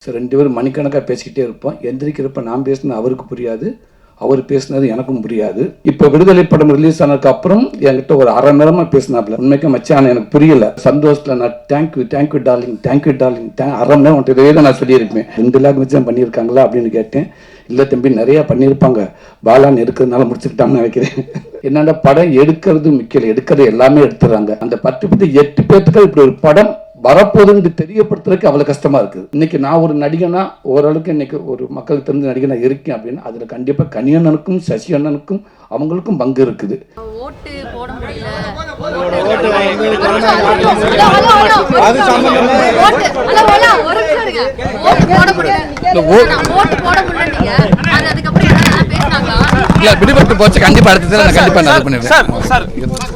So 2 பேரும் மணிக்கணக்காக பேசிக்கிட்டே இருப்போம். எந்திரிக்கிறப்ப நான் பேசினது அவருக்கு புரியாது, அவர் பேசினது எனக்கும் புரியாது. இப்போ விடுதலை படம் ரிலீஸ் ஆனதுக்கு அப்புறம் என்கிட்ட ஒரு அரை நேரமாக பேசினாப்ல. உண்மைக்கு மச்சான் எனக்கு புரியல, சந்தோஷத்தில் நான் தேங்க்யூ டார்லிங் அரை நேரம் வந்துட்டு இதே தான் நான் சொல்லியிருப்பேன். 2 லாங்குவேஜ் தான் பண்ணியிருக்காங்களா அப்படின்னு கேட்டேன். இல்லை தம்பி, நிறையா பண்ணியிருப்பாங்க, பாலான்னு இருக்கிறதுனால முடிச்சுக்கிட்டாங்கன்னு நினைக்கிறேன். என்னென்ன படம் எடுக்கிறது முக்கியம், எடுக்கிறது எல்லாமே எடுத்துறாங்க. அந்த 8 பேர்த்துக்கு இப்படி ஒரு படம் வரப்போகுதுன்னு தெரியப்படுத்துறதுக்கு அவ்வளோ கஷ்டமா இருக்குது. இன்னைக்கு நான் ஒரு நடிகனா ஓரளவுக்கு இன்னைக்கு ஒரு மக்களுக்கு தெரிஞ்ச நடிகனா இருக்கேன் அப்படின்னா அதுல கண்டிப்பா கனியண்ணனுக்கும் சசி அண்ணனுக்கும் அவங்களுக்கும் பங்கு இருக்குது. ஓட்டு போட முடியல, விடுபட்டு போச்சு. கண்டிப்பா அடுத்தது நான் கண்டிப்பா நல்லா பண்ணுவேன்.